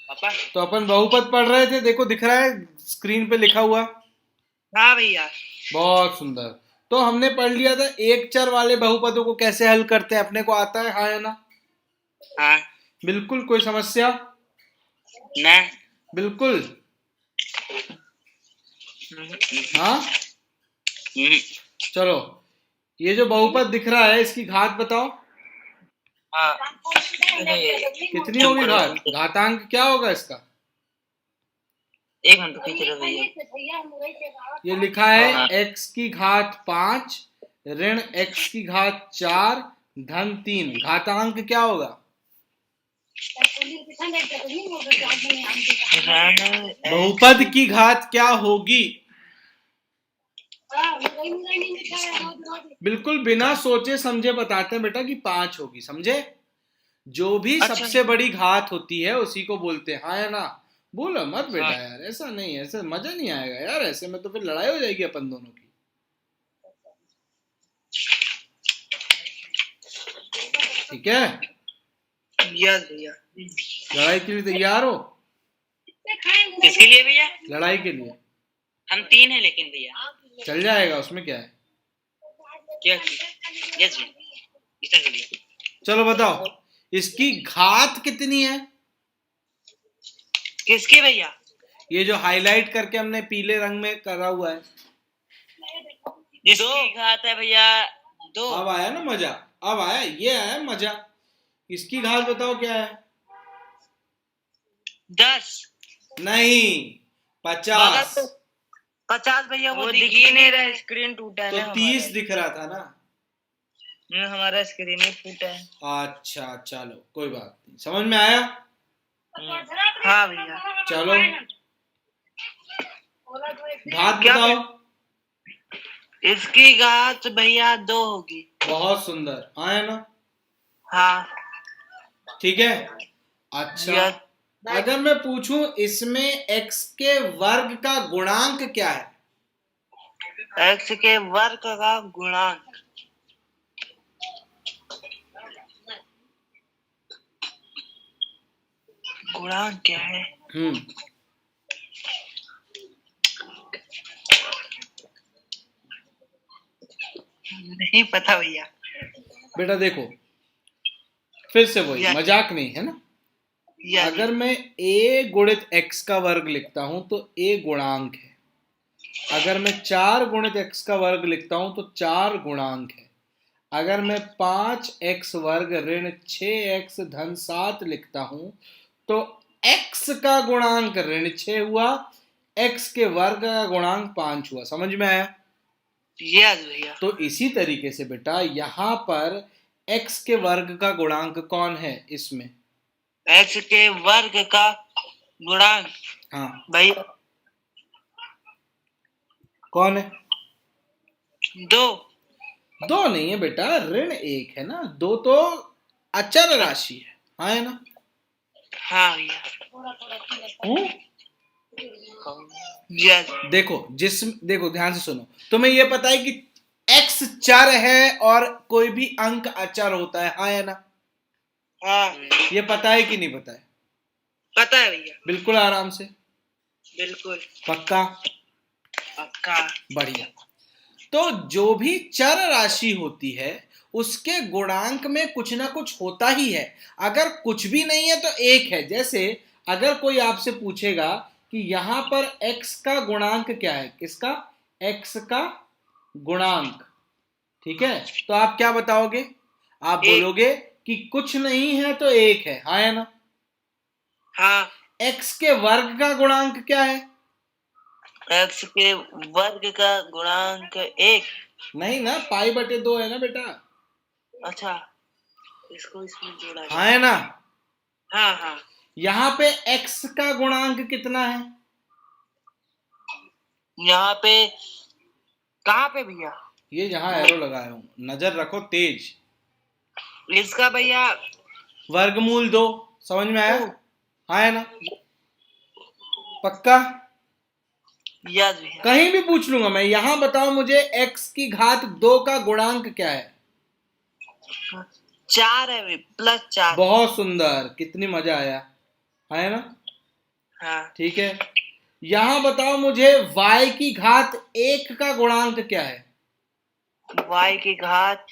पापा। तो अपन बहुपद पढ़ रहे थे, देखो दिख रहा है स्क्रीन पे लिखा हुआ। हाँ भैया। बहुत सुंदर। तो हमने पढ़ लिया था एक चर वाले बहुपदों को कैसे हल करते हैं, अपने को आता है, हाँ या ना? हाँ। बिल्कुल, कोई समस्या? ना। बिल्कुल। हाँ, हम्म। चलो, ये जो बहुपद दिख रहा है इसकी घात बताओ। हाँ। अरे, कितनी चुप होगी करो घात? तुम। घातांक क्या होगा इसका? एक मिनट पीछे रहो भैया। ये लिखा है हाँ। x की घात 5 ऋण x की घात 4 धन 3, घातांक क्या होगा? बहुपद की घात क्या होगी? बिल्कुल बिना सोचे समझे बताते हैं बेटा कि 5 होगी, समझे? जो भी अच्छा। सबसे बड़ी घात होती है उसी को बोलते हैं, हाँ या ना? बोलो मत हाँ। बेटा यार, ऐसा नहीं, ऐसे मजा नहीं आएगा यार, ऐसे में तो फिर लड़ाई हो जाएगी अपन दोनों की। ठीक है, यस भैया। लड़ाई के लिए तैयार हो? किसके लिए भैया? लड़ाई के लिए। हम 3 हैं लेकिन भैया। चल जाएगा, उसमें क्या है। क्या? यस भैया। इस तरह भैया। चलो बताओ, इसकी घात कितनी है? किसकी भैया? ये जो हाईलाइट करके हमने पीले रंग में करा हुआ है। इसकी घात है भैया 2। अब आया ना मजा, अब आया, ये आया मजा। इसकी घात बताओ क्या है? 10। नहीं, 50। 50 भैया, वो दिख ही नहीं रहा, स्क्रीन टूटा है तो ना 30 हमारा। दिख रहा था ना। हमारा स्क्रीन ही फूटा है। अच्छा चलो, कोई बात नहीं, समझ में आया। हाँ भैया। चलो, घात क्या बताओ। इसकी घात भैया 2 होगी। बहुत सुंदर, आया ना? हाँ। ठीक है। अच्छा, यस। अगर मैं पूछूं इसमें x के वर्ग का गुणांक क्या है? x के वर्ग का गुणांक। गुणांक क्या है? नहीं पता भैया। बेटा देखो, फिर से वही, यस। मजाक नहीं है ना। यस। अगर मैं a गुणित x का वर्ग लिखता हूं तो a गुणांक है। अगर मैं 4 गुणित x का वर्ग लिखता हूं तो 4 गुणांक है। अगर मैं 5x वर्ग ऋण 6x धन 7 लिखता हूं तो x का गुणांक ऋण 6 हुआ, x के वर्ग का गुणांक 5 हुआ। समझ में आया? यस भैया। तो इसी तरीके से बेटा यहां पर x के वर्ग का गुणांक कौन है इसमें? x के वर्ग का गुणांक। हाँ, भैया कौन है? 2। 2 नहीं है बेटा, ऋण 1 है ना, 2 तो अचर राशि है, हाँ है ना? हाँ भैया। हूँ? यस। देखो ध्यान से सुनो, तुम्हें यह पता है कि x चर है और कोई भी अंक अचर होता है, हाँ या ना? हाँ। ये पता है कि नहीं पता है? पता है भैया। बिल्कुल आराम से। बिल्कुल। पक्का? पक्का। बढ़िया। तो जो भी चर राशि होती है उसके गुणांक में कुछ ना कुछ होता ही है। अगर कुछ भी नहीं है तो एक है। जैसे अगर कोई आपसे पूछेगा कि यहां पर x का गुणांक क्या है, किसका? x का गुणांक, ठीक है, तो आप क्या बताओगे? आप एक। बोलोगे कि कुछ नहीं है तो एक है, हाँ या ना? हाँ। x के वर्ग का गुणांक क्या है? x के वर्ग का गुणांक 1। नहीं ना, पाई बटे 2 है ना बेटा। अच्छा, इसको इसमें जोड़ा हाँ जाए। है ना? हाँ हाँ। यहां पे x का गुणांक कितना है? यहाँ पे कहाँ पे भैया? ये जहां एरो लगाया हूं, नजर रखो तेज। इसका भैया वर्गमूल 2। समझ में आया? 2। हाँ है ना? पक्का? यस भैया। कहीं भी पूछ लूंगा मैं, यहां बताओ मुझे x की घात 2 का गुणांक क्या है? 4 है, +4। बहुत सुंदर, कितनी मजा आया, है ना? हाँ। ठीक है, यहां बताओ मुझे y की घात 1 का गुणांक क्या है? y की घात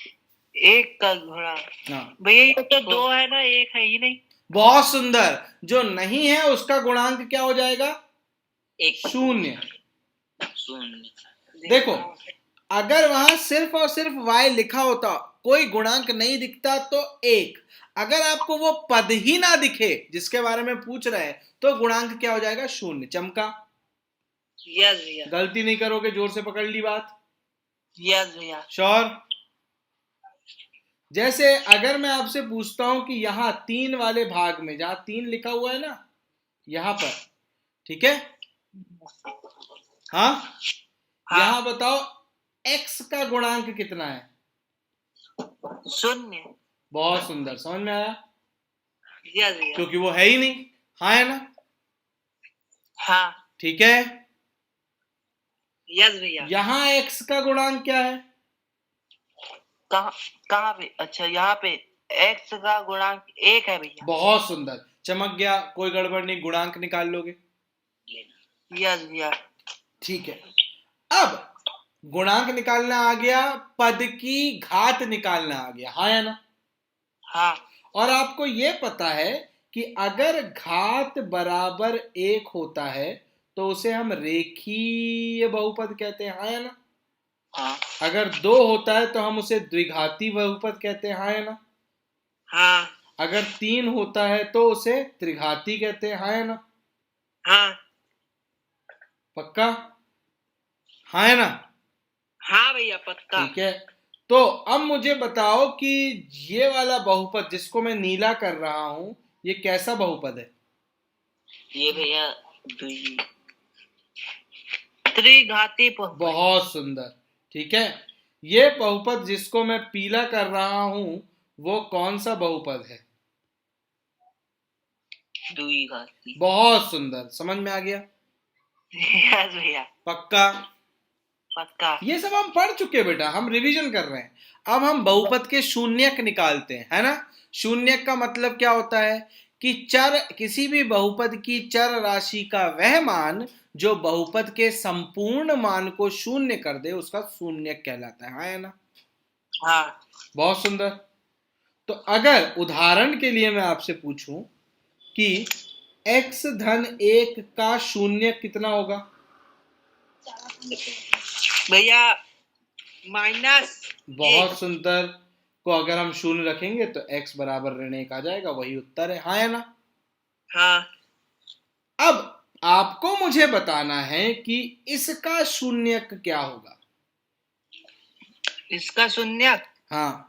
1 का गुणांक, हाँ, भैया ये तो 2 है ना, 1 है ही नहीं। बहुत सुंदर। जो नहीं है उसका गुणांक क्या हो जाएगा? 1। शून्य। शून्य। देखो, अगर वहां सिर्फ और सिर्फ y लिखा होता, कोई गुणांक नहीं दिखता तो 1। अगर आपको वो पद ही ना दिखे जिसके बारे में पूछ रहे हैं तो गुणांक क्या हो जाएगा? शून्य। चमका? यस भैया। गलती नहीं करोगे? जोर से पकड़ ली बात? यस भैया। श्योर? जैसे अगर मैं आपसे पूछता हूं कि यहां 3 वाले भाग में, जहां 3 लिखा हुआ है ना, यहां पर, ठीक है, हाँ, हाँ। यहां बताओ x का गुणांक कितना है? 0। बहुत सुंदर, समझ में आया? यस भैया। क्योंकि वो है ही नहीं। हाँ है ना? हाँ। ठीक है, यस भैया। यहां x का गुणांक क्या है? कहाँ कहाँ पे? अच्छा, यहाँ पे x का गुणांक 1 है भैया। बहुत सुंदर, चमक गया, कोई गड़बड़ नहीं, गुणांक निकाल लोगे। यस भैया। ठीक है, अब गुणांक निकालना आ गया, पद की घात निकालना आ गया। हाँ या ना? हाँ। और आपको यह पता है कि अगर घात बराबर 1 होता है तो उसे हम रेखीय बहुपद कहते हैं। हाँ या ना? हाँ। अगर 2 होता है तो हम उसे द्विघाती बहुपद कहते हैं। हाँ या ना? हाँ। अगर 3 होता है तो उसे त्रिघाती कहते हैं। हाँ या ना? हाँ। पक्का? हाँ है ना? हाँ भैया, पक्का। ठीक है, तो अब मुझे बताओ कि ये वाला बहुपद जिसको मैं नीला कर रहा हूं, ये कैसा बहुपद है? ये भैया त्रिघाती बहुपद। बहुत सुंदर। ठीक है, ये बहुपद जिसको मैं पीला कर रहा हूं, वो कौन सा बहुपद है? द्विघाती। बहुत सुंदर, समझ में आ गया? यस भैया। पक्का? पक्का। ये सब हम पढ़ चुके बेटा, हम रिवीजन कर रहे हैं। अब हम बहुपद के शून्यक निकालते हैं, है ना? शून्यक का मतलब क्या होता है कि चर, किसी भी बहुपद की चर राशि का वह मान जो बहुपद के संपूर्ण मान को शून्य कर दे, उसका शून्यक कहलाता है। हाँ है ना? हाँ। बहुत सुंदर। तो अगर उदाहरण के लिए मैं आपसे पूछूं कि x धन 1 का शून्य कितना होगा? भैया माइनस। बहुत सुंदर। को अगर हम शून्य रखेंगे तो x बराबर ऋण 1 आ जाएगा, वही उत्तर है। हाँ है ना? हाँ। अब आपको मुझे बताना है कि इसका शून्यक क्या होगा। इसका शून्य। हाँ,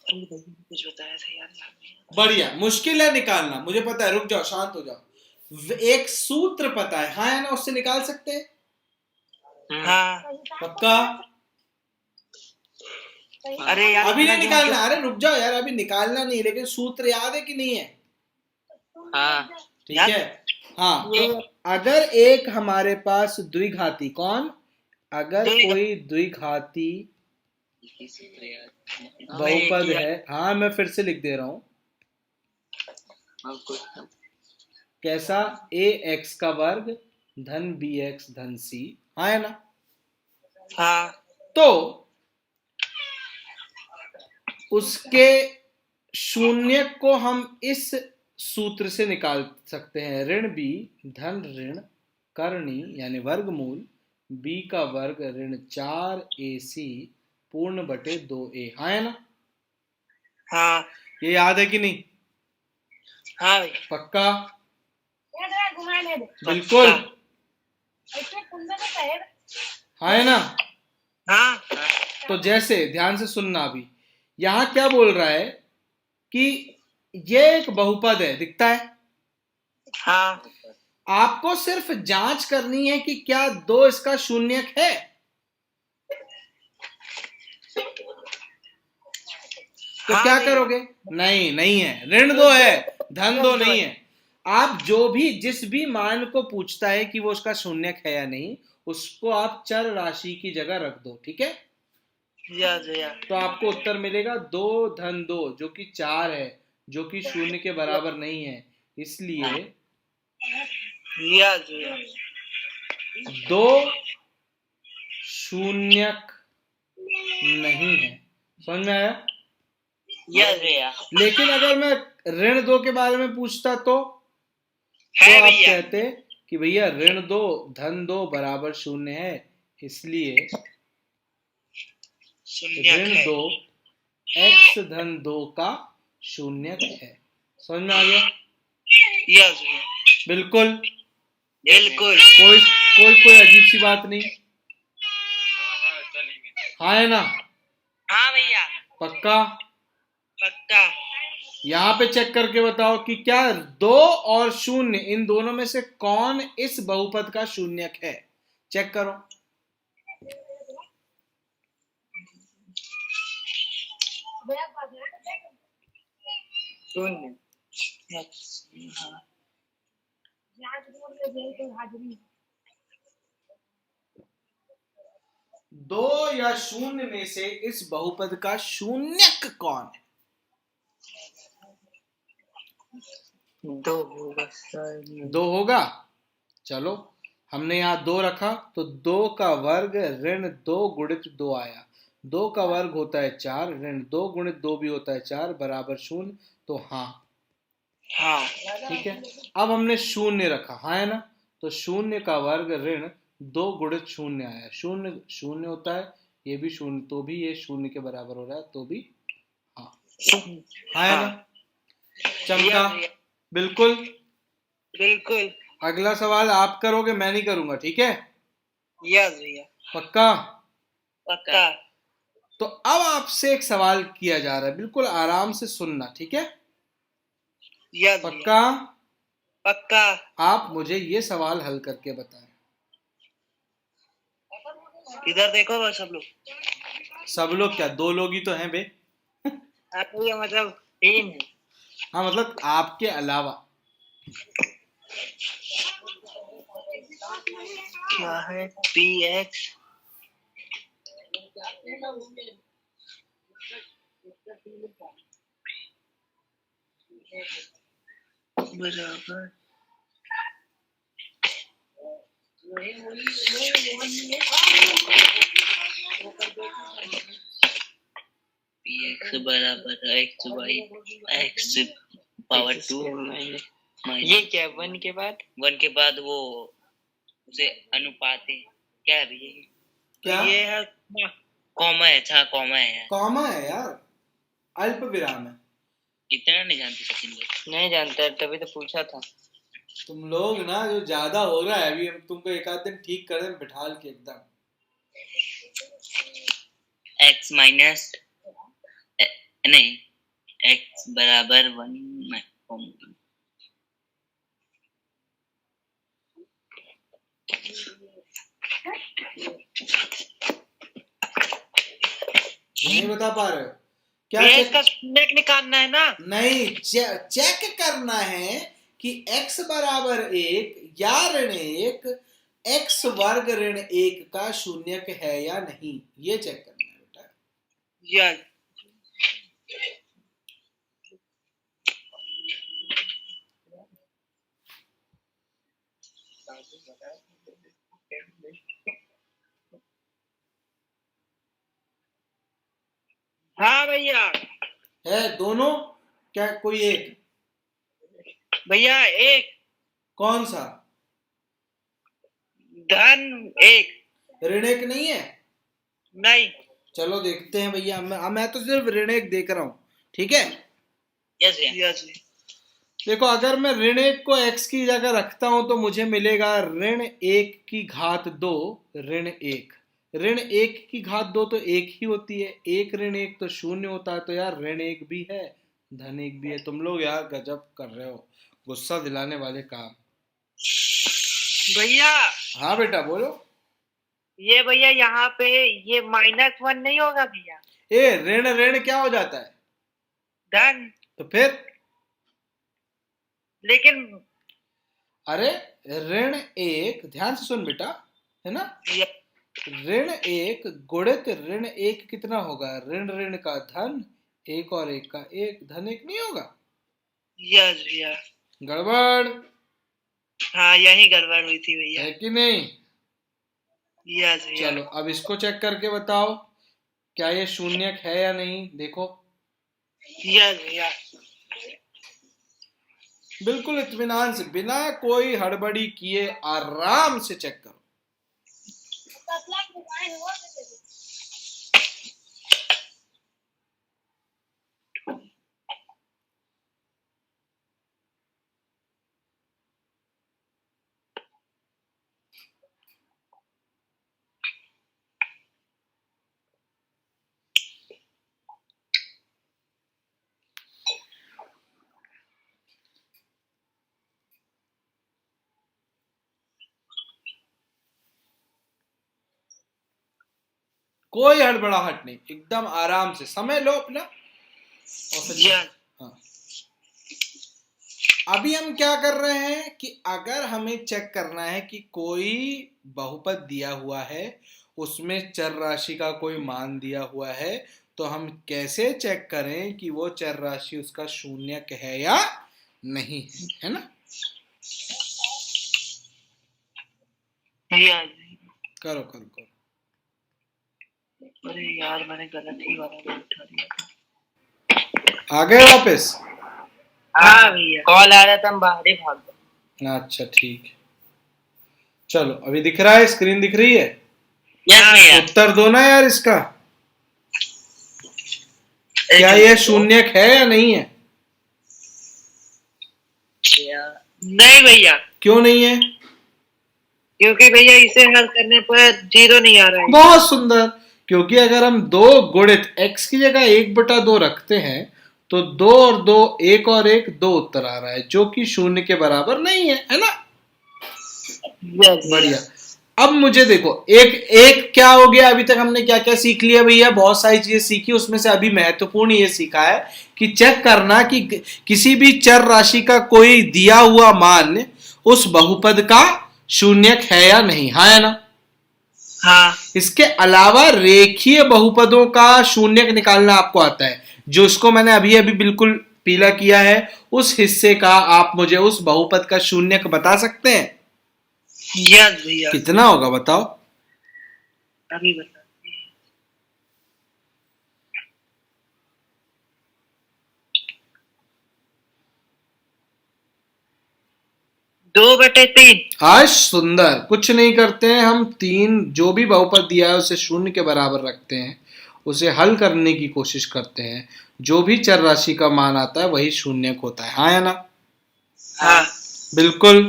कुछ बताया था यार। बढ़िया, मुश्किल है निकालना, मुझे पता है, रुक जाओ, शांत हो जाओ। एक सूत्र पता है, हाँ है ना? उससे निकाल सकते हैं। हाँ। पक्का? अरे यार, अभी नहीं निकालना, अरे रुक जाओ यार, अभी निकालना नहीं, लेकिन सूत्र याद है कि नहीं है? हाँ। ठीक है, हाँ, तो अगर एक हमारे पास द्विघाती, कौन, अगर कोई द्विघाती बहुपद है, हाँ मैं फिर से लिख दे रहा हूं, कैसा? ए एक्स का वर्ग धन बी एक्स धन सी। हाँ है ना? हाँ। तो उसके शून्य को हम इस सूत्र से निकाल सकते हैं, ऋण बी धन ऋण करणी यानी वर्गमूल बी का वर्ग ऋण 4ac पूर्ण बटे 2a। हाँ है ना? हाँ। ये याद है कि नहीं? हाँ। पक्का? बिल्कुल। हाँ है ना? हाँ। तो जैसे ध्यान से सुनना, अभी यहां क्या बोल रहा है कि ये एक बहुपद है, दिखता है? हाँ। आपको सिर्फ जांच करनी है कि क्या 2 इसका शून्यक है। तो हाँ क्या भैया। करोगे? नहीं, नहीं है, ऋण 2 है, धन 2 नहीं है। आप जो भी, जिस भी मान को पूछता है कि वो उसका शून्यक है या नहीं, उसको आप चर राशि की जगह रख दो। ठीक है? यस भैया। तो आपको उत्तर मिलेगा 2 धन 2 जो कि 4 है, जो कि शून्य के बराबर नहीं है, इसलिए यस भैया। दो शून्यक नहीं है। समझ में आया? यस भैया। लेकिन अगर मैं ऋण 2 के बारे में पूछता तो है आप भैया। कहते कि भैया ऋण 2 धन 2 बराबर शून्य है, इसलिए शून्य ऋण है। 2 x धन 2 का शून्यक है। समझ में आ गया? यस भैया। बिल्कुल। बिल्कुल। कोई कोई कोई अजीब सी बात नहीं। हाँ है ना? हाँ भैया। पक्का? पक्का। यहाँ पे चेक करके बताओ कि क्या 2 और 0 इन दोनों में से कौन इस बहुपद का शून्यक है? चेक करो। शून्य। दो या 0 में से इस बहुपद का शून्यक कौन है? दो होगा सर। 2 होगा। चलो, हमने यहाँ 2 रखा तो 2 का वर्ग ऋण 2 गुणित 2 आया। 2 का वर्ग होता है 4, ऋण 2 गुणित 2 भी होता है 4 बराबर 0। तो हाँ, हाँ। ठीक है। अब हमने 0 रखा, हाँ है ना? तो 0 का वर्ग ऋण 2 गुणित 0 आया। 0 0 होता है, ये भी 0, तो भी ये 0 के बराबर हो रहा है, तो भी हाँ। हाँ है ना? चमका? बिल्कुल। बिल्कुल। अगला सवाल आप करोगे, मैं नहीं करूंगा, ठीक है? यस भैया। पक्का? पक्का। तो अब आपसे एक सवाल किया जा रहा है, बिल्कुल आराम से सुनना, ठीक है? यस भैया। पक्का? पक्का। आप मुझे ये सवाल हल करके बताएं। इधर देखो बस सब लोग। सब लोग क्या, 2 लोग ही तो हैं बे। आप भैया मतलब 3 है। हाँ, मतलब आपके अलावा। क्या है? पी एक्स बराबर पी एक्स बराबर एक्स वाई एक्स पावर 2 ये क्या है? 1 के बाद? 1 के बाद वो उसे अनुपात है। क्या है भैया? क्या? ये है कॉमा है। अच्छा, कॉमा है। कॉमा है यार, अल्प विराम है। इतना नहीं जानते सचिन भाई। नहीं जानता, तभी तो पूछा था। तुम लोग ना, जो ज्यादा हो रहा है अभी, हम तुमको एक आध दिन ठीक कर दें बिठाल के एकदम। x माइनस नहीं, x बराबर 1 नहीं बता पा रहे हो क्या? ये चेक इसका शून्यक निकालना है ना? नहीं, चेक करना है कि x बराबर 1 या ऋण 1 x वर्ग ऋण 1 का शून्यक है या नहीं, ये चेक करना है बेटा। यस। हाँ भैया। है दोनों क्या, कोई एक? भैया एक। कौन सा? धन 1। ऋण 1 नहीं है? नहीं। चलो देखते हैं भैया, मैं तो सिर्फ ऋण 1 देख रहा हूँ, ठीक है? Yes yes. देखो, अगर मैं ऋण 1 को x की जगह रखता हूं तो मुझे मिलेगा ऋण 1 की घात 2 ऋण 1। ऋण 1 की घात 2 तो 1 ही होती है, 1 ऋण 1 तो 0 होता है, तो यार ऋण 1 भी है, धन 1 भी है। तुम लोग यार गजब कर रहे हो, गुस्सा दिलाने वाले काम। भैया। हाँ बेटा बोलो। ये भैया यहाँ पे ये -1 नहीं होगा भैया? ए, ऋण ऋण क्या हो जाता है? धन। तो फिर? लेकिन अरे, ऋण 1, ध्यान से सुन बेटा, है ना? ऋण 1 गुणित ऋण 1 कितना होगा? ऋण ऋण का धन, 1 और 1 का 1, धन 1 नहीं होगा? यस भैया। गड़बड़ हाँ यही गड़बड़ हुई थी भैया। है कि नहीं? यस भैया। चलो अब इसको चेक करके बताओ क्या ये शून्यक है या नहीं, देखो। यस भैया। बिल्कुल इत्मीनान से, बिना कोई हड़बड़ी किए आराम से चेक करो। कोई हड़बड़ाहट नहीं, एकदम आराम से समय लो अपना और फिर यस। हाँ। अभी हम क्या कर रहे हैं कि अगर हमें चेक करना है कि कोई बहुपद दिया हुआ है, उसमें चर राशि का कोई मान दिया हुआ है, तो हम कैसे चेक करें कि वो चर राशि उसका शून्यक है या नहीं है ना? यस। करो करो करो। अरे यार मैंने गलत ही वाला उठा दिया था। आ गए वापस? हाँ भैया, कॉल आ रहा था, हम बाहर ही भाग गए। अच्छा ठीक है, चलो अभी दिख रहा है, स्क्रीन दिख रही है? यस भैया। उत्तर दो ना यार इसका, क्या यह शून्यक है या नहीं है? नहीं भैया। क्यों नहीं है? क्योंकि भैया इसे हल करने पर 0 नहीं आ रहा है। बहुत सुंदर, क्योंकि अगर हम 2 गुणित x की जगह 1/2 रखते हैं तो 2 और 2 1 और 1 2 उत्तर आ रहा है, जो कि 0 के बराबर नहीं है ना? बढ़िया। अब मुझे देखो, एक एक क्या हो गया, अभी तक हमने क्या क्या सीख लिया भैया? बहुत सारी चीजें सीखी, उसमें से अभी महत्वपूर्ण ये सीखा है कि चेक करना कि किसी भी चर राशि का कोई दिया हुआ मान उस बहुपद का शून्यक है या नहीं, हाँ या ना? हाँ। इसके अलावा रेखीय बहुपदों का शून्यक निकालना आपको आता है, जो इसको मैंने अभी अभी बिल्कुल पीला किया है, उस हिस्से का आप मुझे उस बहुपद का शून्यक बता सकते हैं? यस भैया। कितना होगा बताओ? अभी बता। 2/3। आज सुंदर, कुछ नहीं करते हैं हम, 3 जो भी बहुपद दिया है उसे 0 के बराबर रखते हैं, उसे हल करने की कोशिश करते हैं, जो भी चर राशि का मान आता है वही शून्यक होता है, हाँ या ना? हाँ बिल्कुल,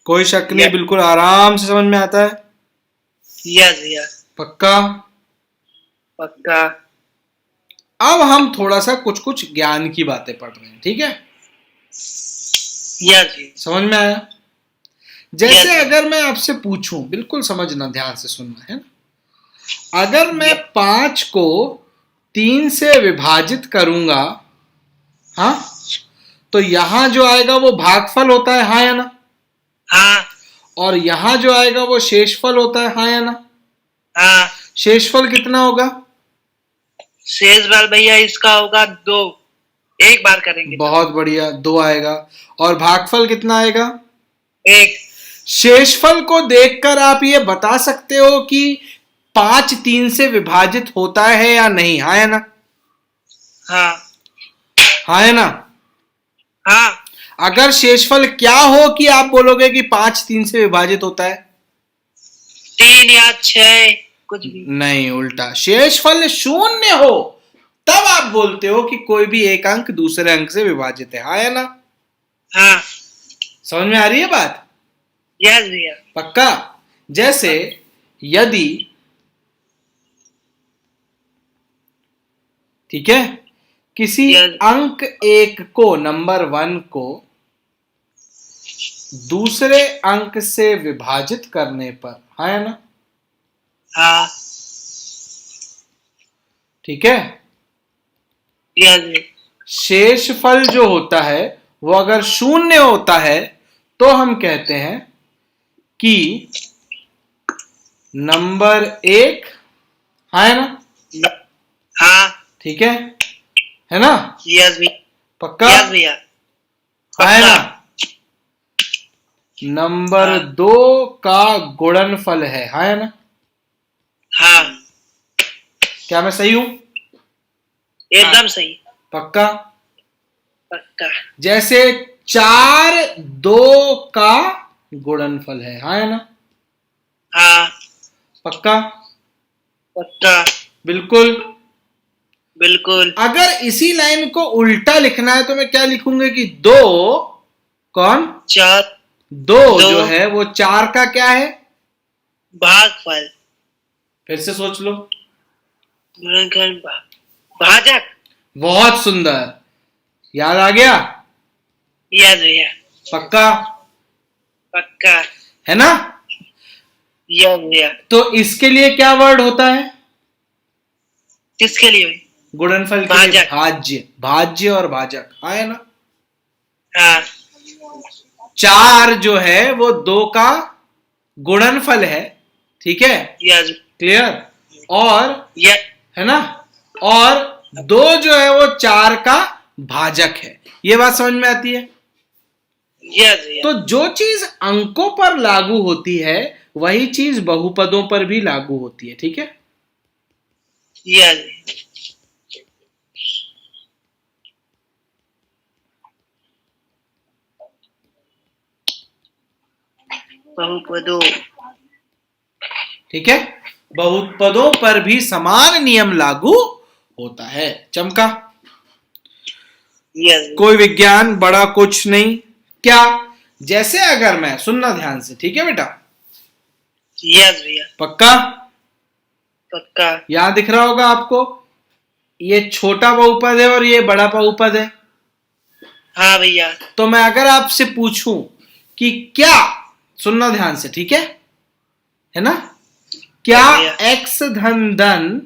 कोई शक नहीं, बिल्कुल आराम से समझ में आता है। यस भैया। पक्का? पक्का। अब हम थोड़ा सा कुछ कुछ ज्ञान की बातें पढ़ रहे हैं, ठीक है? यस जी। समझ में आया? जैसे अगर मैं आपसे पूछूं, बिल्कुल समझना, ध्यान से सुनना है ना, अगर मैं 5 को 3 से विभाजित करूंगा, हाँ, तो यहां जो आएगा वो भागफल होता है, हाँ या ना? हाँ। और यहां जो आएगा वो शेषफल होता है, हाँ या ना? हाँ। शेषफल कितना होगा? शेषफल भैया इसका होगा 2, एक बार करेंगे। बहुत बढ़िया, 2 आएगा। और भागफल कितना आएगा? 1। शेषफल को देखकर आप ये बता सकते हो कि 5 3 से विभाजित होता है या नहीं, हाँ या ना? हाँ। हाँ है ना? हाँ। अगर शेषफल क्या हो कि आप बोलोगे कि 5 3 से विभाजित होता है? 3 या 6, कुछ भी नहीं, उल्टा, शेषफल 0 हो तब आप बोलते हो कि कोई भी एक अंक दूसरे अंक से विभाजित है, हाँ या ना? हाँ। समझ में आ रही है बात? यस भैया। पक्का? जैसे यदि, ठीक है, किसी अंक 1 को, नंबर 1 को दूसरे अंक से विभाजित करने पर, हाँ है ना? हाँ। ठीक है, यस। शेषफल जो होता है वो अगर 0 होता है तो हम कहते हैं कि नंबर 1, हाँ है ना? हाँ। ठीक है ना? यस भी। पक्का? यस भैया। है पक्का। ना? नंबर हाँ। 2 का गुणनफल है ना? हाँ, क्या मैं सही हूं? एकदम सही। पक्का? पक्का। जैसे 4 2 का गुणनफल है ना? हाँ। पक्का? पक्का। बिल्कुल। बिल्कुल। अगर इसी लाइन को उल्टा लिखना है तो मैं क्या लिखूंगा कि 2 कौन 4 2 दो जो है वो 4 का क्या है? भागफल। फिर से सोच लो। गुणनखंड भाजक। बहुत सुंदर, याद आ गया? यस भैया। पक्का? पक्का। है ना? यस भैया। तो इसके लिए क्या वर्ड होता है? किसके लिए? गुणनफल के लिए भाजक। भाज्य। भाज्य और भाजक है ना? हाँ। 4 जो है वो 2 का गुणनफल है, ठीक है? यस। क्लियर? और यस। है ना? और 2 जो है वो 4 का भाजक है। ये बात समझ में आती है? यस भैया। तो जो चीज अंकों पर लागू होती है वही चीज बहुपदों पर भी लागू होती है, ठीक है? यस। बहुपदों। ठीक है? बहुपदों पर भी समान नियम लागू होता है। चमका? यस। कोई विज्ञान बड़ा कुछ नहीं। क्या? जैसे अगर मैं, सुनना ध्यान से, ठीक है बेटा? यस भैया। पक्का? पक्का। यहां दिख रहा होगा आपको, ये छोटा बहुपद है और ये बड़ा बहुपद है। हाँ भैया। तो मैं अगर आपसे पूछूं कि क्या, सुनना ध्यान से, ठीक है ना? क्या x धन धन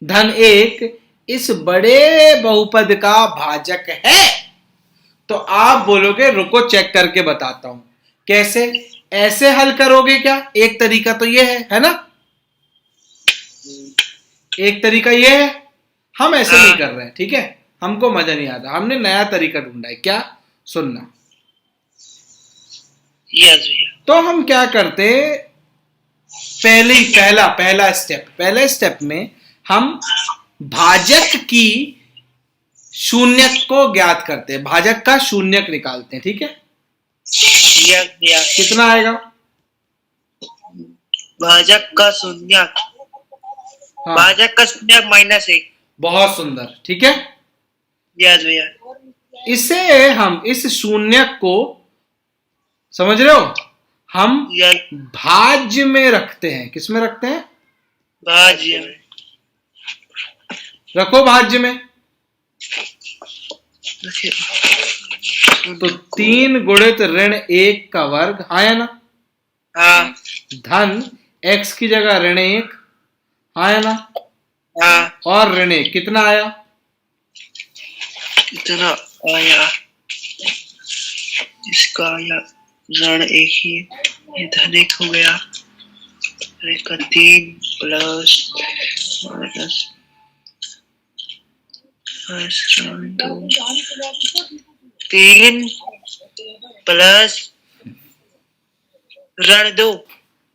धन 1 इस बड़े बहुपद का भाजक है? तो आप बोलोगे रुको चेक करके बताता हूं। कैसे? ऐसे हल करोगे क्या? एक तरीका तो ये है ना? एक तरीका ये है। हम ऐसे नहीं कर रहे हैं, ठीक है? हमको मजा नहीं आता, हमने नया तरीका ढूंढा है। क्या? सुनना। यस भैया। तो हम क्या करते, पहले स्टेप में हम भाजक की शून्यक को ज्ञात करते हैं, भाजक का शून्यक निकालते हैं, ठीक है? यस भैया। कितना आएगा? भाजक का शून्यक। हाँ, भाजक का शून्यक -1। बहुत सुंदर, ठीक है? यस भैया। इसे हम, इस शून्यक को, समझ रहे हो, हम यस। भाज्य में रखते हैं। किस में रखते हैं? भाज्य में। रखो भाज्य में। तो 3 गुणित ऋण 1 का वर्ग, है ना? हाँ। धन x की जगह ऋण 1, है ना? हाँ। और ऋण 1 कितना आया? कितना आया? इसका आया ऋण 1 ही, ये धन 1 हो गया। का 3 प्लस माइनस 3 प्लस ऋण 2।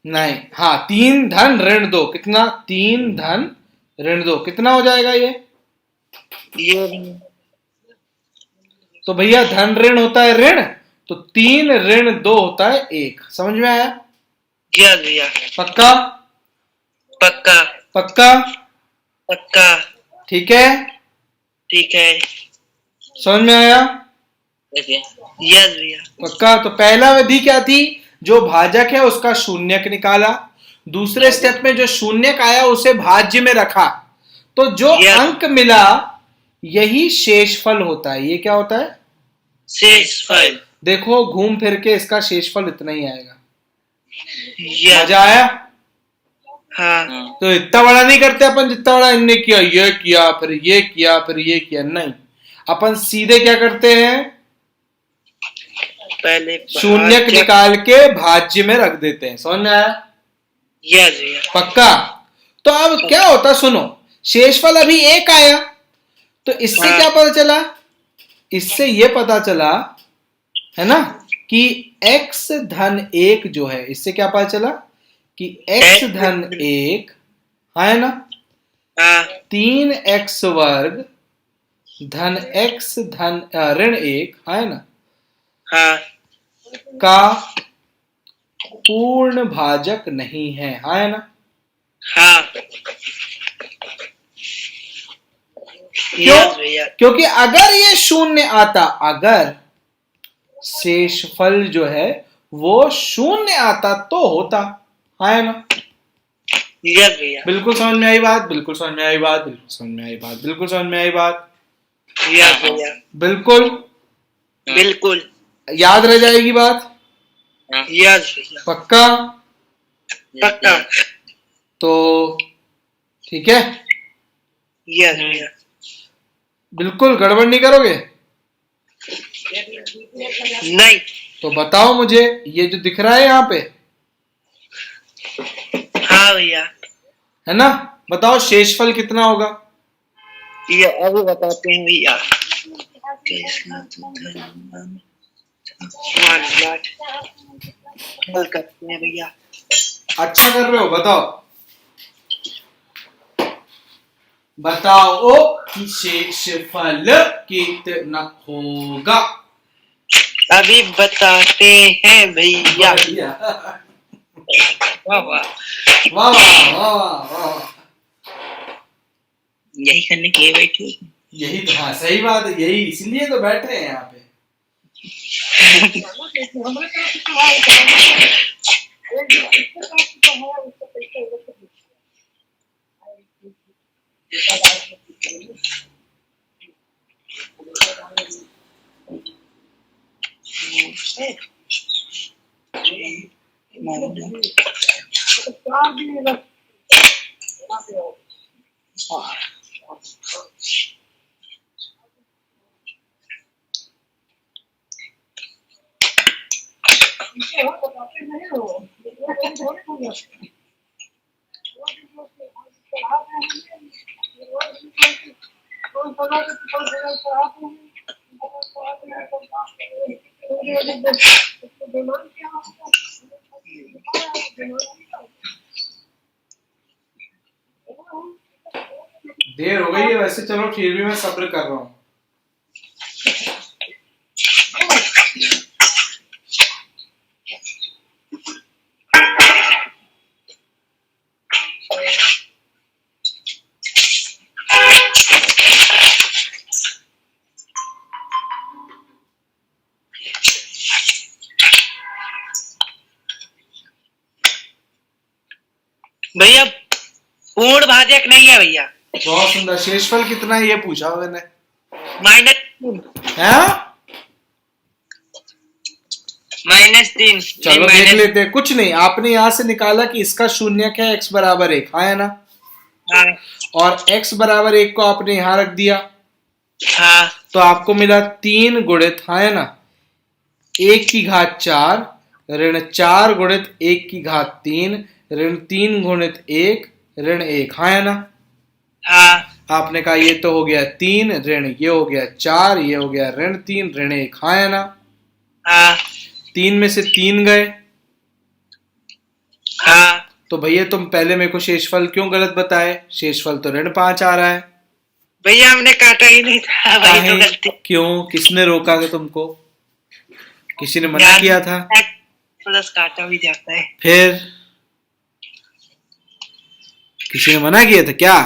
नहीं, हाँ, 3 धन ऋण 2 कितना? 3 धन ऋण 2 कितना हो जाएगा ये? तो भैया धन ऋण होता है ऋण, तो 3 ऋण 2 होता है 1। समझ में आया? यस भैया। पक्का? पक्का। पक्का? पक्का। ठीक है? ठीक है। समझ में आया? यस भैया। पक्का? तो पहला विधि क्या थी? जो भाजक है उसका शून्यक निकाला। दूसरे स्टेप में जो शून्यक आया उसे भाज्य में रखा, तो जो अंक मिला यही शेषफल होता है। ये क्या होता है? शेषफल। देखो घूम फिर के इसका शेषफल इतना ही आएगा। यस। मजा आया? हाँ। तो इतना बड़ा नहीं करते अपन जितना बड़ा इनने किया, ये किया फिर ये किया फिर ये किया, नहीं। अपन सीधे क्या करते हैं? पहले शून्यक निकाल के भाज्य में रख देते हैं। समझ में आया? यस भैया। पक्का? तो अब क्या होता, सुनो, शेषफल अभी 1 आया, तो इससे क्या पता चला? इससे ये पता चला है ना कि x धन 1 जो है, इससे क्या पता चला कि x धन 1 है ना, 3x वर्ग धन x धन ऋण 1 है ना, का पूर्ण भाजक नहीं है ना। क्यों? क्योंकि अगर ये शून्य आता, अगर शेषफल जो है वो शून्य आता तो होता, है ना। बिल्कुल समझ में आई बात, बिल्कुल समझ में आई बात, बिल्कुल समझ में आई बात, बिल्कुल समझ में आई बात। बिल्कुल बिल्कुल याद रह जाएगी बात। पक्का? पक्का। तो ठीक है, बिल्कुल गड़बड़ नहीं करोगे? नहीं। तो बताओ मुझे, ये जो दिख रहा है यहाँ पे, हाँ भैया, है ना, बताओ शेषफल कितना होगा? ये अभी बताते हैं भैया। करते हैं भैया। अच्छा कर रहे हो, बताओ बताओ कि शेषफल कितना होगा? अभी बताते हैं भैया। वाह वाह वाह वाह वाह, यही करने के लिए बैठे। यही तो, हाँ सही बात है, यही इसलिए तो बैठे हैं यहाँ पे। देर हो गई है वैसे, चलो फिर भी मैं सब्र कर रहा हूँ। भैया पूर्ण भाजक नहीं है भैया। बहुत सुंदर। शेषफल कितना है ये पूछा मैंने। -3। चलो देख लेते हैं। कुछ नहीं, आपने यहाँ से निकाला कि इसका शून्यक है x बराबर 1, है ना। हाँ। और x बराबर 1 को आपने यहाँ रख दिया। हाँ। तो आपको मिला 3 गुणित, है ना, 1 की घात 4 ऋण 4 गुणित 1 की घात 3 ऋण 3 गुणित 1 ऋण 1, है ना। हाँ। आपने कहा ये तो हो गया 3 ऋण, ये हो गया 4, ये हो गया ऋण 3 ऋण 1, है ना। हाँ। 3 में से 3 गए। हाँ। तो भैया तुम पहले मेरे को शेषफल क्यों गलत बताए? शेषफल तो ऋण 5 आ रहा है। भैया हमने काटा ही नहीं था भाई, तो गलती। क्यों? किसने रोका था तुमको? किसी ने मना किया था? प्लस काटा भी जाता है। फिर किसी ने मना किया था क्या?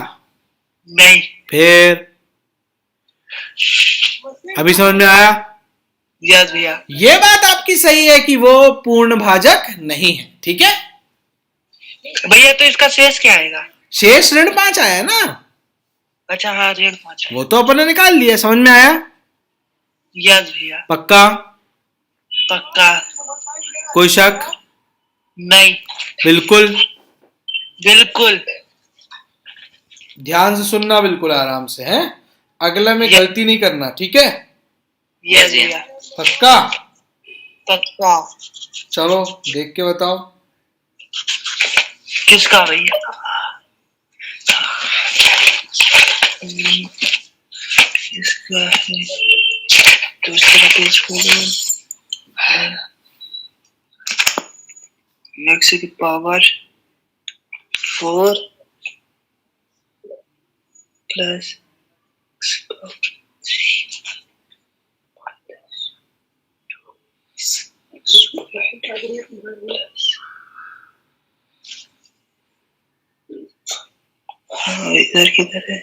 नहीं। फिर अभी समझ में आया? यस भैया। ये बात आपकी सही है कि वो पूर्ण भाजक नहीं है, ठीक है भैया। तो इसका शेष क्या आएगा? शेष ऋण 5 आया ना। अच्छा हाँ, ऋण 5 वो तो अपन ने निकाल लिया। समझ में आया? यस भैया। पक्का? पक्का। कोई शक नहीं? बिल्कुल बिल्कुल। ध्यान से सुनना, बिल्कुल आराम से, हैं? अगला में गलती नहीं करना, ठीक है? यस भैया। पक्का? पक्का। चलो देख के बताओ। किसका भैया? इसका है x की पावर 4 प्लस इधर किधर है?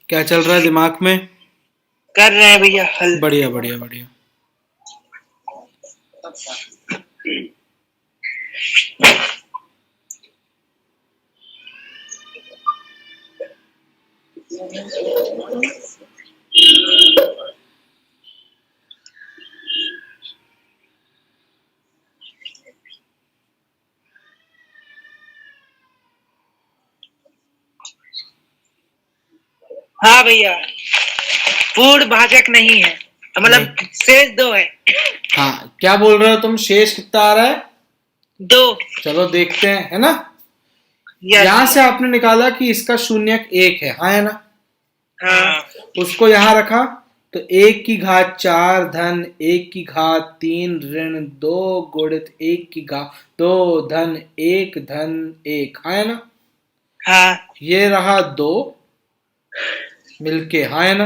क्या चल रहा है दिमाग में? कर रहे हैं भैया हल। बढ़िया बढ़िया बढ़िया। हाँ भैया, पूर्ण भाजक नहीं है, मतलब शेष 2 है। हाँ, क्या बोल रहे हो तुम? शेष कितना आ रहा है? 2। चलो देखते हैं, है ना। यस यहाँ से भैया। आपने निकाला कि इसका शून्यक 1 है, हाँ है ना। हाँ। उसको यहाँ रखा तो 1 की घात 4 धन 1 की घात 3 ऋण 2 गुणित 1 की घात 2 धन 1 धन 1, हाँ है ना। हाँ। ये रहा 2 मिलके, हाँ है ना।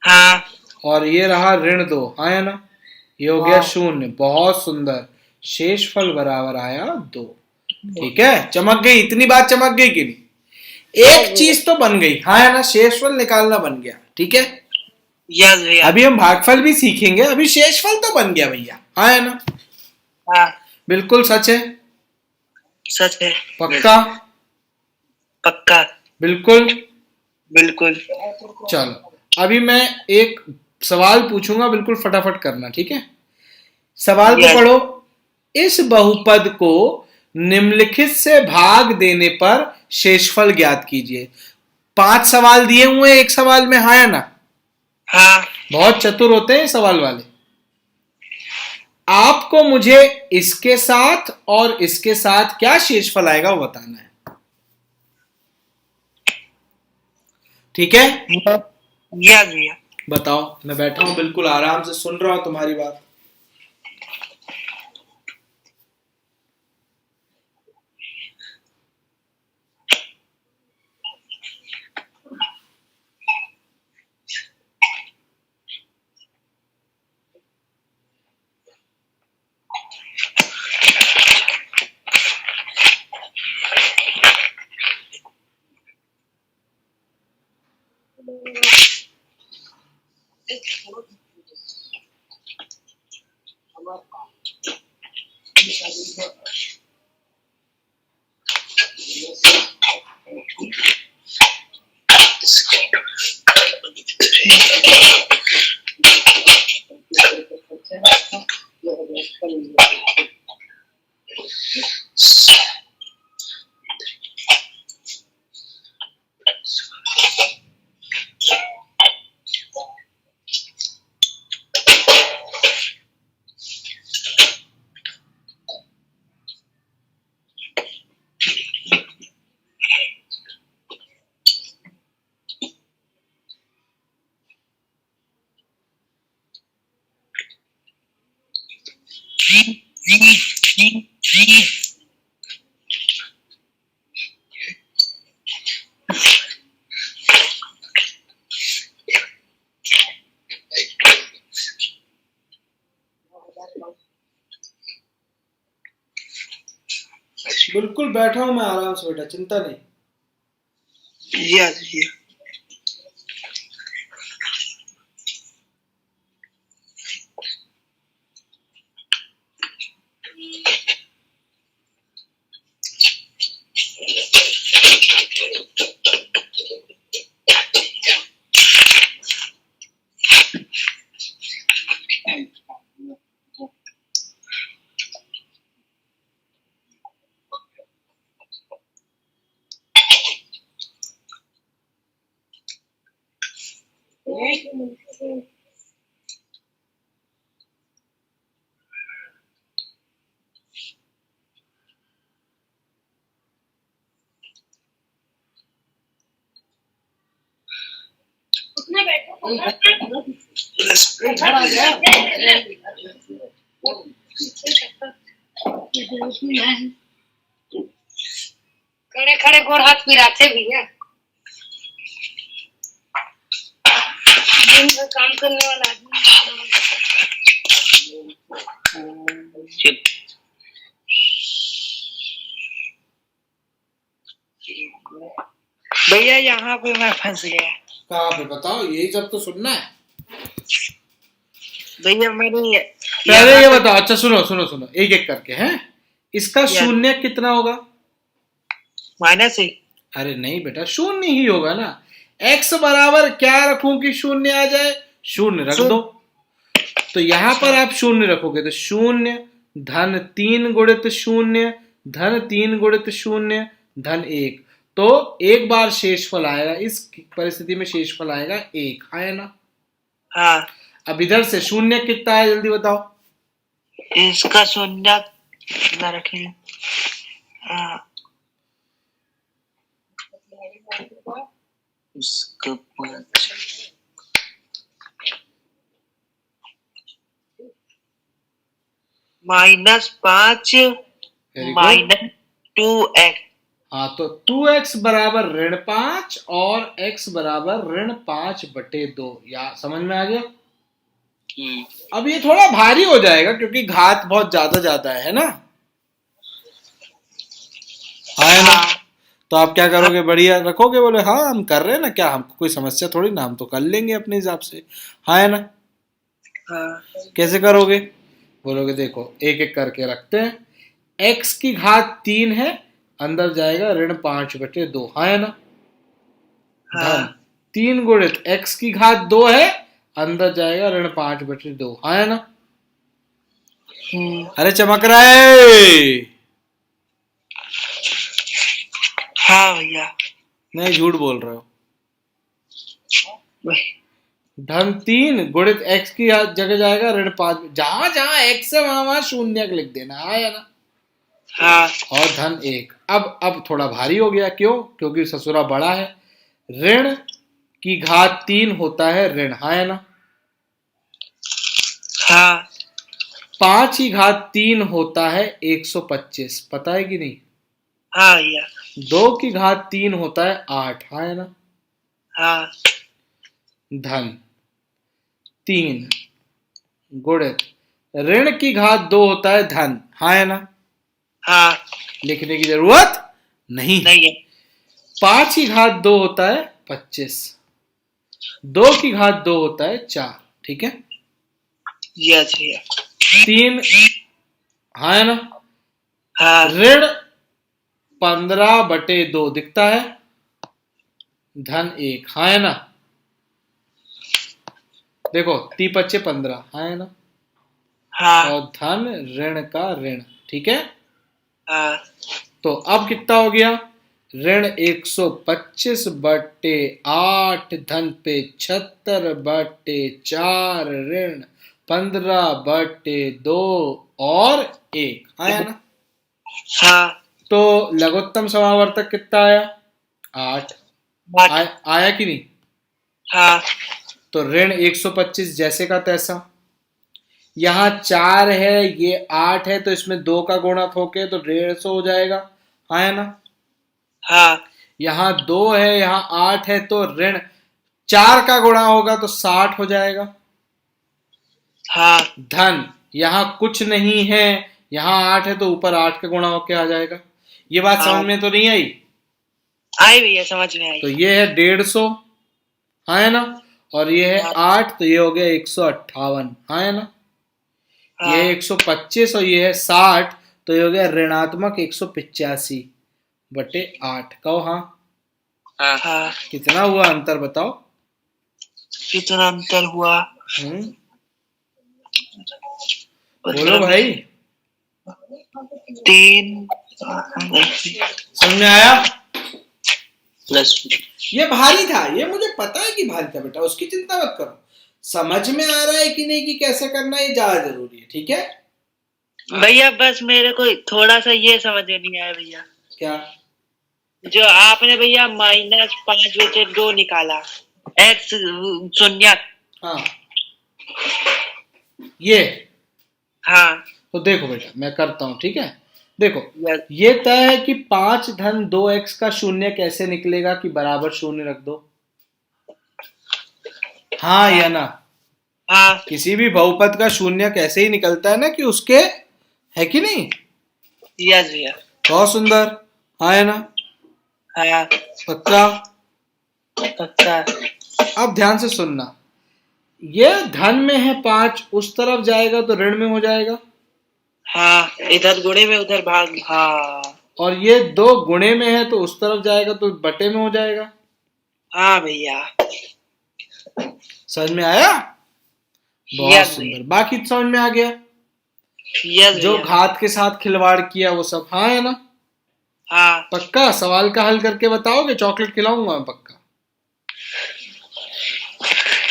हाँ। और ये रहा ऋण 2, हाँ है ना। ये हो गया 0। बहुत सुंदर। शेषफल बराबर आया 2। ठीक है, चमक गई, इतनी बात चमक गई कि नहीं? एक चीज तो बन गई, हाँ है ना, शेषफल निकालना बन गया। ठीक है, यस भैया। अभी हम भागफल भी सीखेंगे, अभी शेषफल तो बन गया भैया, हाँ है ना। हाँ बिल्कुल सच है। सच है। पक्का? पक्का। बिल्कुल। बिल्कुल। चलो, अभी मैं एक सवाल पूछूंगा, बिल्कुल फटाफट करना, ठीक है। सवाल को पढ़ो। इस बहुपद को निम्नलिखित से भाग देने पर शेषफल ज्ञात कीजिए। 5 सवाल दिए हुए, एक सवाल में, हाँ या ना। हाँ। बहुत चतुर होते हैं सवाल वाले। आपको मुझे इसके साथ और इसके साथ क्या शेषफल आएगा वो बताना है। ठीक है, यस भैया। बताओ। मैं बैठा हूं, बिल्कुल आराम से सुन रहा हूं तुम्हारी बात। बिल्कुल बैठा हूं मैं आराम से बेटा, चिंता नहीं। यस भैया। खड़े खड़े गोर हाथ पिराते भी है। दिन भर काम करने वाला आदमी। चुप। भैया यहाँ पे मैं फंस गया। कहाँ पे बताओ, यही सब तो सुनना है। भैया मैंने पहले ये बताओ। अच्छा सुनो सुनो सुनो, एक एक करके हैं। इसका शून्य कितना होगा? माइनस एक। अरे नहीं बेटा, शून्य ही होगा ना। x बराबर क्या रखूं कि शून्य आ जाए? शून्य रख दो। तो यहां पर आप शून्य रखोगे तो शून्य धन 3 गुणित शून्य धन 3 गुणित शून्य धन 1, तो एक बार शेषफल आएगा। इस परिस्थिति में शेषफल आएगा 1, आया ना? हाँ। अब इधर से शून्य कितना है जल्दी बताओ। इसका शून्य कितना रखें? उसका 5 -5 माइनस 2x। हाँ, तो 2x बराबर -5 और x बराबर -5/2। या समझ में आ गया? अब ये थोड़ा भारी हो जाएगा क्योंकि घात बहुत ज्यादा है ना? हाँ है ना? तो आप क्या करोगे? बढ़िया रखोगे, बोले हाँ हम कर रहे हैं ना, क्या हमको कोई समस्या थोड़ी ना, हम तो कर लेंगे अपने हिसाब से। हाँ है ना? हाँ। कैसे करोगे? बोलोगे देखो एक एक करके रखते हैं। x की घात 3 है, अंदर जाएगा -5/2। हाँ है ना? धन 3 गुणित x की घात 2 है, अंदर जाएगा -5/2। हाँ है ना? अरे चमक रहा है। हाँ भैया। नहीं झूठ बोल रहे हो। धन 3 गुणित x की जगह जाएगा -5। जहां जहां x है वहां वहां शून्य लिख देना। हाँ या ना? हाँ। और धन 1। अब थोड़ा भारी हो गया, क्यों? क्योंकि ससुरा बड़ा है। ऋण की घात 3 होता है ऋण। हाँ है ना? हाँ। 5 की घात 3 होता है 125। पता है कि नहीं? हाँ भैया। 2 की घात 3 होता है 8। हाँ है ना? हाँ। धन 3 गुणित ऋण की घात 2 होता है धन। हाँ है ना? हाँ। लिखने की जरूरत नहीं है। 5 की घात 2 होता है 25। 2 की घात 2 होता है 4। ठीक है? यस भैया। 3। हाँ है ना? हाँ। ऋण 15/2 दिखता है धन 1। हाँ है ना? देखो 3×5 15। हाँ है ना? हाँ। और धन ऋण का ऋण। ठीक है? हाँ। तो अब कितना हो गया? ऋण 125/8 धन पे 76/4 ऋण 15/2 और 1। आया ना? हाँ। तो लघुत्तम समावर्तक कितना आया? 8। आया कि नहीं? हाँ। तो ऋण 125 जैसे का तैसा। यहाँ 4 है, ये 8 है, तो इसमें 2 का गुणक होके तो 150 हो जाएगा। हाँ है ना? हाँ। यहाँ 2 है, यहाँ 8 है, तो ऋण 4 का गुणा होगा तो 60 हो जाएगा। हाँ। धन यहाँ कुछ नहीं है, यहाँ 8 है तो ऊपर 8 का गुणा होके आ जाएगा। ये बात समझ में तो नहीं आई? आई भैया, समझ में आई। तो ये है 150। हाँ है ना? और ये है 8, तो ये हो गया 158। हाँ है ना? ये 125 और ये है 60, तो ये हो गया ऋणात्मक 185/8। कहो हाँ। हाँ। कितना हुआ अंतर बताओ? कितना अंतर हुआ? बोलो भाई। 3। समझ में आया? +2 ये भारी था, ये मुझे पता है कि भारी था बेटा, उसकी चिंता मत करो। समझ में आ रहा है कि नहीं कि कैसे करना है, ये ज्यादा जरूरी है। ठीक है भैया बस मेरे को थोड़ा सा ये समझ में नहीं आया भैया, क्या? जो आपने भैया -5/2 निकाला, x शून्य। हाँ ये, हाँ तो देखो बेटा मैं करता हूँ, ठीक है। देखो यस ये तय है कि 5-2x का शून्य कैसे निकलेगा कि बराबर शून्य रख दो, हाँ या ना? हाँ किसी भी बहुपद का शून्य कैसे ही निकलता है ना कि उसके, है कि नहीं? यस भैया। बहुत सुंदर, हाँ या ना? हाँ पक्का? पक्का। अब ध्यान से सुनना, ये धन में है 5, उस तरफ जाएगा तो ऋण में हो जाएगा, हाँ इधर गुणे में उधर भाग। हाँ और ये 2 गुणे में है तो उस तरफ जाएगा तो बटे में हो जाएगा। हाँ भैया। समझ में आया? बहुत यस सुंदर, बाकी समझ में आ गया? भैया। यस जो भैया। घात के साथ खिलवाड़ किया वो सब, हाँ है ना? हाँ पक्का सवाल का हल करके बताओगे, चॉकलेट खिलाऊंगा मैं पक्का,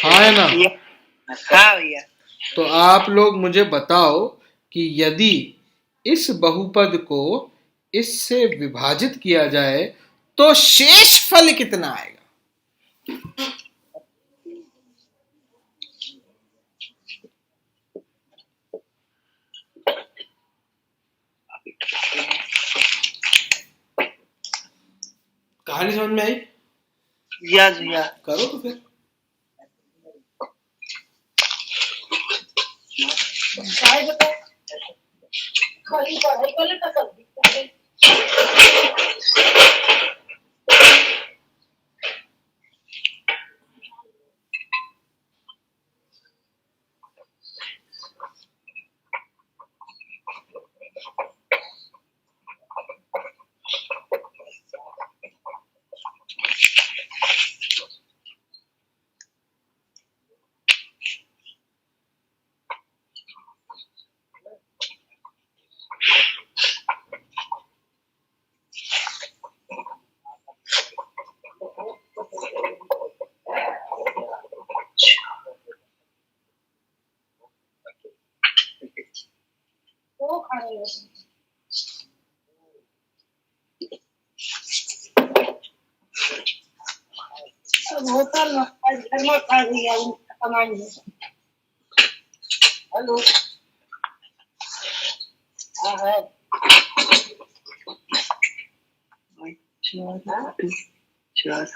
हाँ है ना? हाँ भैया। तो आप लोग मुझे बताओ कि यदि इस बहुपद को इससे विभाजित किया जाए तो शेष फल कितना आएगा? कहानी समझ में आई? यस भैया। करो तो फिर। हेलो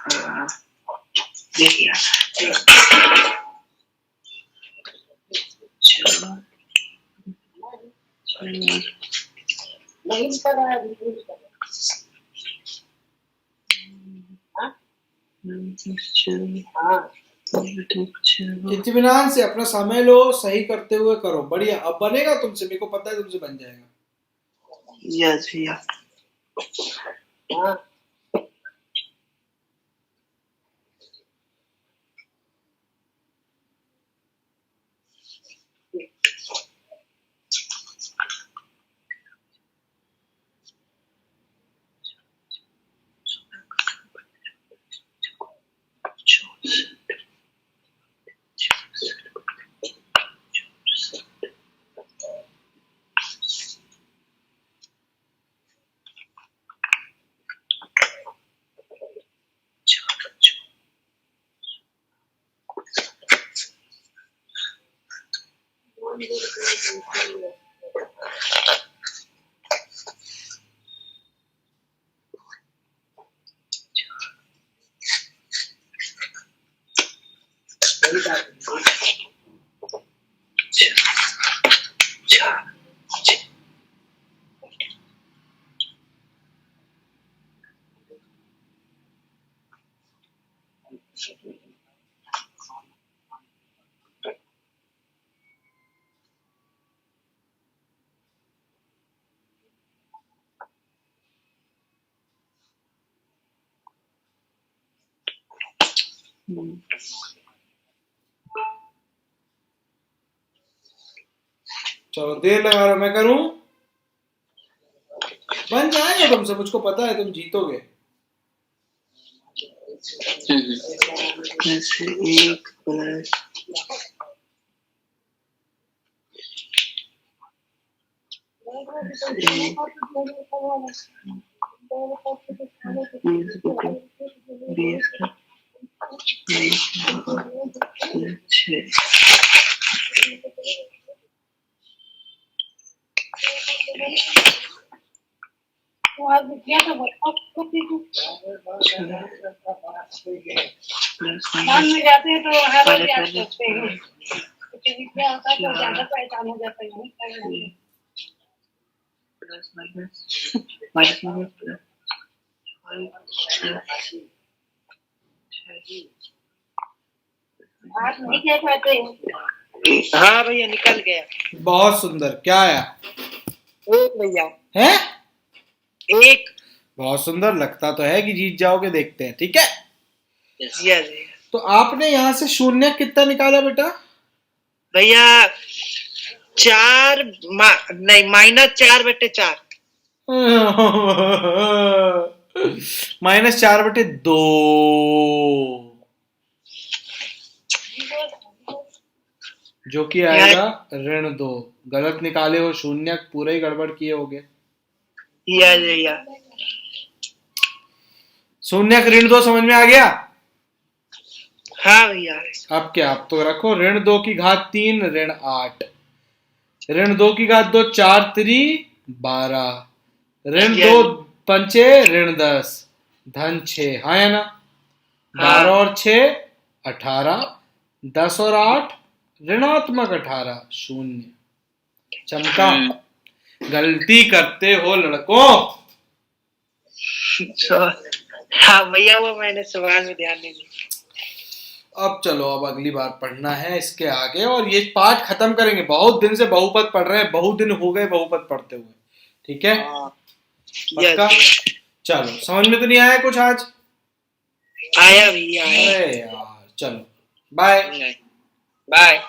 हाँ देखिए। नहीं पता है हाँ इत्मीनान से अपना समय लो, सही करते हुए करो, बढ़िया। अब बनेगा तुमसे, मेरे को पता है तुमसे बन जाएगा। यस भैया। हाँ चलो देर लगा रहा, मैं करूं? बन जाएगा तुमसे, मुझको पता है तुम जीतोगे। प्लस 1 प्लस बीस का 6 मान में जाते हैं तो वहाँ पर याद करते हैं कुछ विद्या होता है तो ज्यादा पहचान हो जाता है plus minus minus minus plus आज नहीं कह पाते हैं। हाँ भैया निकल गया। बहुत सुंदर। क्या आया? एक भैया है? एक। बहुत सुंदर। लगता तो है कि जीत जाओगे, देखते हैं। ठीक है, यस तो आपने यहाँ से शून्य कितना निकाला बेटा? भैया 4 नहीं -4/4 -4/2 जो कि आएगा -2। गलत निकाले हो शून्य, पूरे ही गड़बड़ किए होगे। यस भैया शून्य -2 समझ में आ गया? हाँ भैया। अब क्या? अब तो रखो -2 की घात 3 -8 -2 की घात 2 4 3 12 -2 पंचे -10 धन 6। हाँ है ना? 12 और 6 18, 10 और 8 -18 शून्य। चमका। गलती करते हो लड़कों। हाँ भैया वो मैंने सवाल में ध्यान नहीं दिया। अब चलो, अब अगली बार पढ़ना है इसके आगे, और ये पाठ खत्म करेंगे। बहुत दिन से बहुपद पढ़ रहे हैं, बहुत दिन हो गए बहुपद पढ़ते हुए। ठीक है, पक्का? चलो, समझ में तो नहीं आया कुछ आज? आया भैया। अरे यार, चलो बाय बाय।